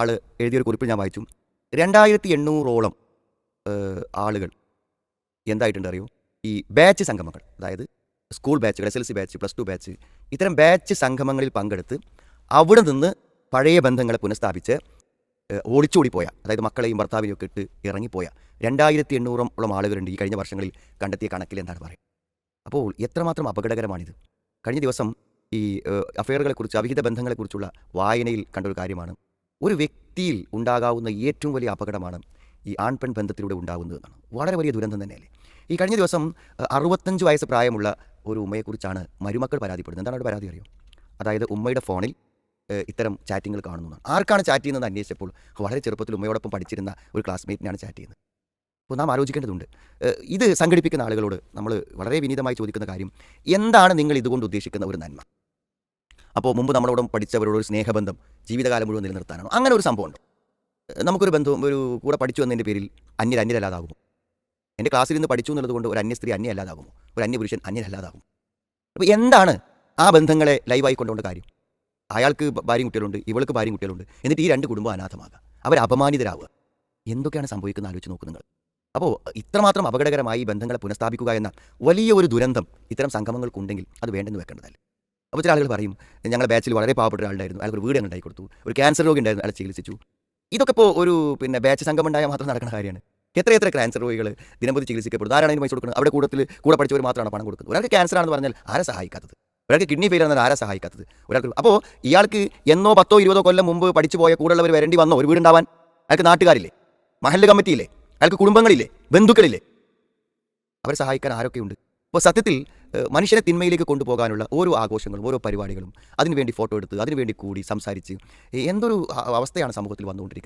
ആൾ എഴുതിയൊരു കുറിപ്പിൽ ഞാൻ വായിച്ചു. 2800ഓളം ആളുകൾ എന്തായിട്ടുണ്ട് അറിയോ? ഈ ബാച്ച് സംഗമങ്ങൾ, അതായത് സ്കൂൾ ബാച്ചുകൾ, SLC ബാച്ച്, +2 ബാച്ച്, ഇത്തരം ബാച്ച് സംഗമങ്ങളിൽ പങ്കെടുത്ത് അവിടെ നിന്ന് പഴയ ബന്ധങ്ങളെ പുനഃസ്ഥാപിച്ച് ഓടിച്ചോടിപ്പോയ, അതായത് മക്കളെയും ഭർത്താവിനെയും ഒക്കെ ഇട്ട് ഇറങ്ങിപ്പോയ 2800ഓളം ആളുകളുണ്ട് ഈ കഴിഞ്ഞ വർഷങ്ങളിൽ കണ്ടെത്തിയ കണക്കിൽ എന്താണ് പറയുക. അപ്പോൾ എത്രമാത്രം അപകടകരമാണിത്. കഴിഞ്ഞ ദിവസം ഈ അഫെയറുകളെക്കുറിച്ച്, അവിഹിത ബന്ധങ്ങളെക്കുറിച്ചുള്ള വായനയിൽ കണ്ടൊരു കാര്യമാണ്. ഒരു വ്യക്തിയിൽ ഉണ്ടാകാവുന്ന ഏറ്റവും വലിയ അപകടമാണ് ഈ ആൺപെൺ ബന്ധത്തിലൂടെ ഉണ്ടാകുന്നതെന്നാണ്. വളരെ വലിയ ദുരന്തം തന്നെയല്ലേ. ഈ കഴിഞ്ഞ ദിവസം 65 വയസ്സ് പ്രായമുള്ള ഒരു ഉമ്മയെക്കുറിച്ചാണ് മരുമക്കൾ പരാതിപ്പെടുന്നത്. എന്താണ് അവരുടെ പരാതി അറിയോ? അതായത് ഉമ്മയുടെ ഫോണിൽ ഇത്തരം ചാറ്റിങ്ങൾ കാണുന്നതാണ്. ആർക്കാണ് ചാറ്റ് ചെയ്യുന്നതെന്ന് അന്വേഷിച്ചപ്പോൾ വളരെ ചെറുപ്പത്തിൽ ഉമ്മയോടൊപ്പം പഠിച്ചിരുന്ന ഒരു ക്ലാസ്മേറ്റിനാണ് ചാറ്റ് ചെയ്യുന്നത്. അപ്പോൾ നാം ആലോചിക്കേണ്ടതുണ്ട്. ഇത് സംഘടിപ്പിക്കുന്ന ആളുകളോട് നമ്മൾ വളരെ വിനീതമായി ചോദിക്കുന്ന കാര്യം, എന്താണ് നിങ്ങൾ ഇതുകൊണ്ട് ഉദ്ദേശിക്കുന്ന ഒരു നന്മ? അപ്പോൾ മുമ്പ് നമ്മളോടും പഠിച്ചവരോടൊരു സ്നേഹബന്ധം ജീവിതകാലം മുഴുവൻ നിലനിർത്താനാണോ? അങ്ങനെ ഒരു സംഭവമുണ്ടോ? നമുക്കൊരു ബന്ധവും ഒരു കൂടെ പഠിച്ചു എന്നതിൻ്റെ പേരിൽ അന്യരല്ലാതാകുമോ? എൻ്റെ ക്ലാസ്സിൽ നിന്ന് പഠിച്ചു എന്നുള്ളതുകൊണ്ട് ഒരു അന്യ സ്ത്രീ അന്യല്ലാതാകുമോ? ഒരു അന്യപുരുഷൻ അന്യരല്ലാതാകുമോ? അപ്പോൾ എന്താണ് ആ ബന്ധങ്ങളെ ലൈവായി കൊണ്ടുകൊണ്ട് കാര്യം? അയാൾക്ക് ഭാര്യയും കുട്ടികളുണ്ട്, ഇവൾക്ക് ഭാര്യയും കുട്ടികളുണ്ട്, എന്നിട്ട് ഈ 2 കുടുംബം അനാഥമാകുക, അവർ അപമാനിതരാവുക. എന്തൊക്കെയാണ് സംഭവിക്കുന്നത് ആലോചിച്ച് നോക്കൂ നിങ്ങൾ. അപ്പോൾ ഇത്രമാത്രം അപകടകരമായി ബന്ധങ്ങളെ പുനഃസ്ഥാപിക്കുക എന്ന വലിയ ഒരു ദുരന്തം ഇത്തരം സംഗമങ്ങൾക്കുണ്ടെങ്കിൽ അത് വേണ്ടെന്ന് വെക്കേണ്ടതല്ല. അപ്പോൾ ചില ആളുകൾ പറയും, ഞങ്ങളുടെ ബാച്ചിൽ വളരെ പാവപ്പെട്ട ഒരാളുണ്ടായിരുന്നു, അയാൾക്ക് ഒരു വീട് ഉണ്ടാക്കി കൊടുത്തു, ഒരു ക്യാൻസർ രോഗി ഉണ്ടായിരുന്നു, അയാളെ ചികിത്സിച്ചു. ഇതൊക്കെ ഇപ്പോൾ ഒരു ബാച്ച് സംഗമം ഉണ്ടായാൽ മാത്രം നടക്കുന്ന കാര്യമാണ്. എത്ര ക്യാൻസർ രോഗികൾ ദിനംപ്രതി ചികിത്സിക്കപ്പെടുന്നു. ആരാണ് അതിന് പൈസ കൊടുക്കുന്നത്? അവിടെ കൂടെ പഠിച്ചവർ മാത്രമാണ് പണം കൊടുക്കുന്നത്. ഒരാൾക്ക് ക്യാൻസർ ആണെന്ന് പറഞ്ഞാൽ ആരെ സഹായിക്കാത്തത്? ഒരാൾക്ക് കിഡ്നി ഫെയിലർ എന്നാൽ ആരെ സഹായിക്കാത്തത്? ഒരാൾക്ക് അപ്പോൾ ഇയാൾക്ക് 10 20 കൊല്ലം മുമ്പ് പഠിച്ചു പോയ കൂടെയുള്ളവർ വരേണ്ടി വന്നോ ഒരു വീടുണ്ടാവാൻ? അയാൾക്ക് നാട്ടുകാരില്ലേ? മഹല്ല് കമ്മിറ്റിയില്ലേ? അയാൾക്ക് കുടുംബങ്ങളില്ലേ? ബന്ധുക്കളില്ലേ? അവരെ സഹായിക്കാൻ ആരൊക്കെയുണ്ട്? അപ്പോൾ സത്യത്തിൽ മനുഷ്യനെ തിന്മയിലേക്ക് കൊണ്ടുപോകാനുള്ള ഓരോ ആഘോഷങ്ങളും ഓരോ പരിപാടികളും അതിനുവേണ്ടി ഫോട്ടോ എടുത്ത് അതിനുവേണ്ടി കൂടി സംസാരിച്ച് എന്തൊരു അവസ്ഥയാണ് സമൂഹത്തിൽ വന്നുകൊണ്ടിരിക്കുന്നത്.